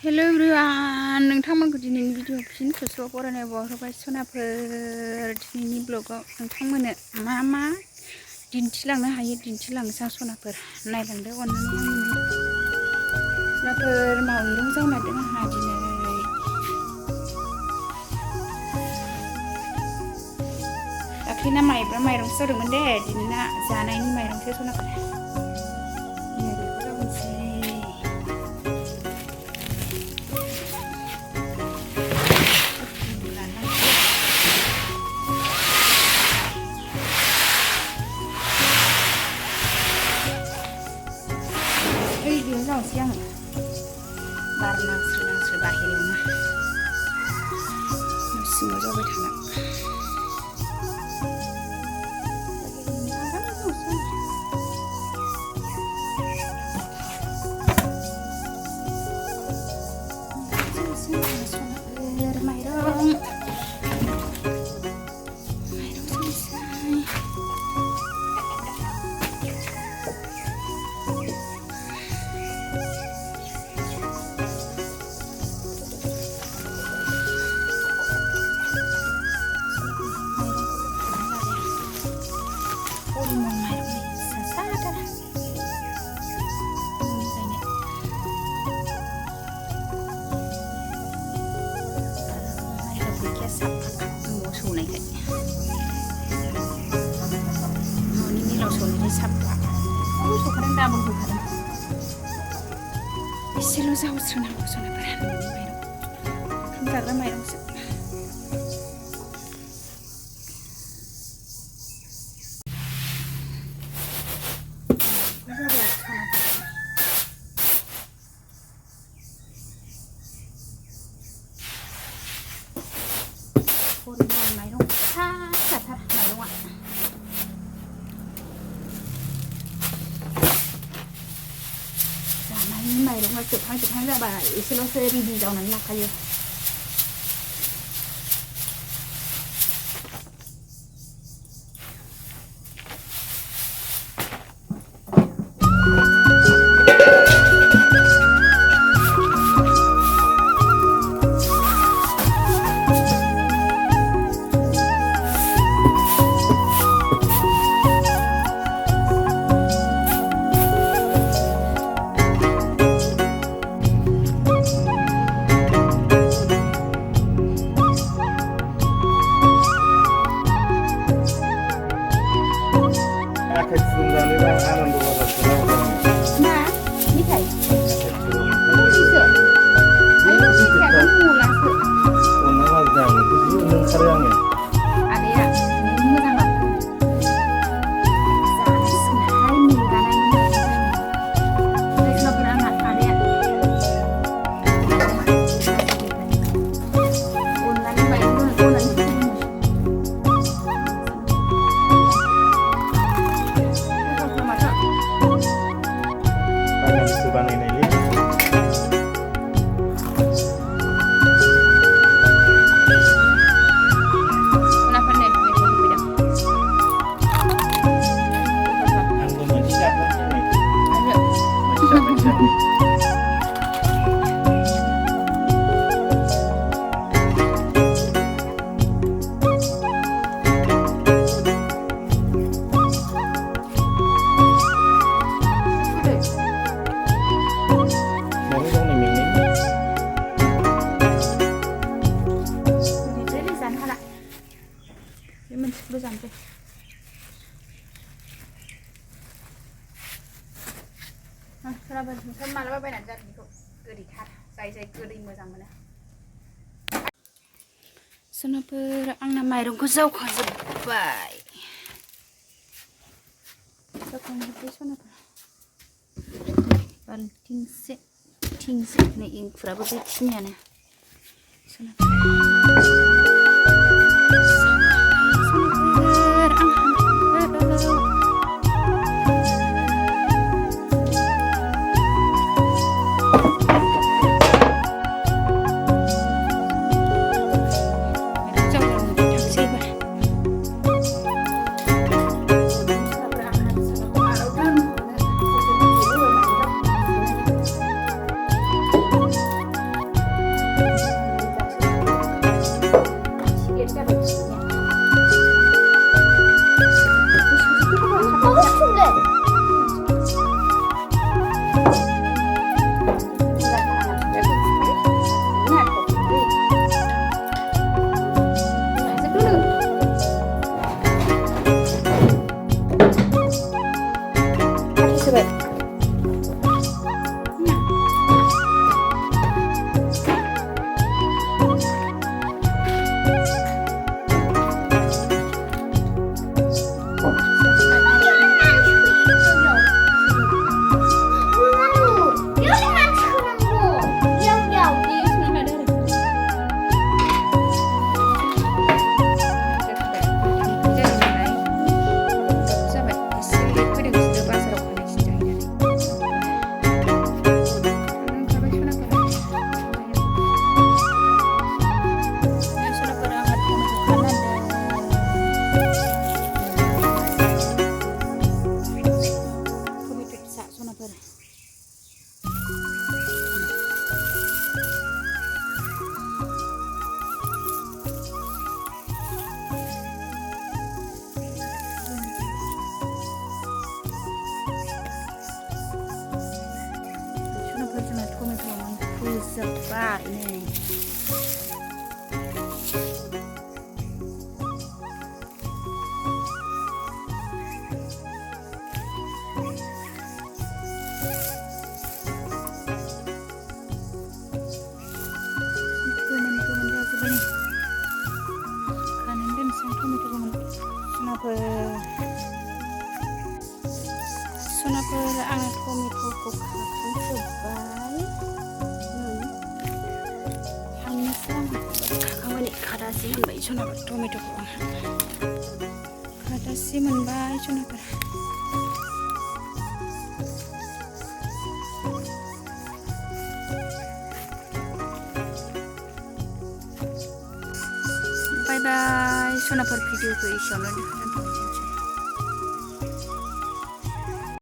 हेल' everyone, नोंथांमोनखौ दिनैनि video फिन खेबसेबाव बरायनाय बावहरबाय सनाफोर। दिनैनि ब्लगाव नोंथांमोननो मा मा दिन्थिलांनो हायो दिन्थिलांनोसै सनाफोर, नायलांदो अननानै आंनि सनाफोर। माइरं जावनादों आंहा दिनै। दाख्लैना माइब्रा माइरंसो जादोंमोन दे, दिनैना जानायनि माइरंसो सनाफोर। जावनोसै आङो बार नांस्रो नांस्रो बाहेरायावनो न' सिङाव जावबाय थाला। एसेल' जावस्रोनांगौ सनाफोरा, न'नि माइरं, ओंखाम जाग्रा माइरंसो। परिमल माइरं फिसा फिसाथार माइरंआ। जानायनि माइरंआ जोबहां जाबाय, एसेल'सो रेडि जावनानै लाखायो। मालाबा बायनानै जादों बेखौ, गोदैथार, जाय गोदै मोजां मोनो। सनाफोर, आंना माइरंखौ जावखांजोब्बाय। सनाफोर बाल्थिंसे थिंसे, नै इंखुराबो बेखिनियानो सनाफोर। जोब्बाय नै गोमोन जाजोब्बाय खानानै दोनसै टमेट' गोमोन सनाफोर आङो टमेट'खौ खाखांजोब्बाय थांनोसै आङो खाखांबाय खादासे मोनबाय सनाफोर टमेट'खौ आंहा खादासे मोनबाय सनाफोर बाय बाय सनाफोर भिडिअखौ एसेयावनो दोनथ'नोसै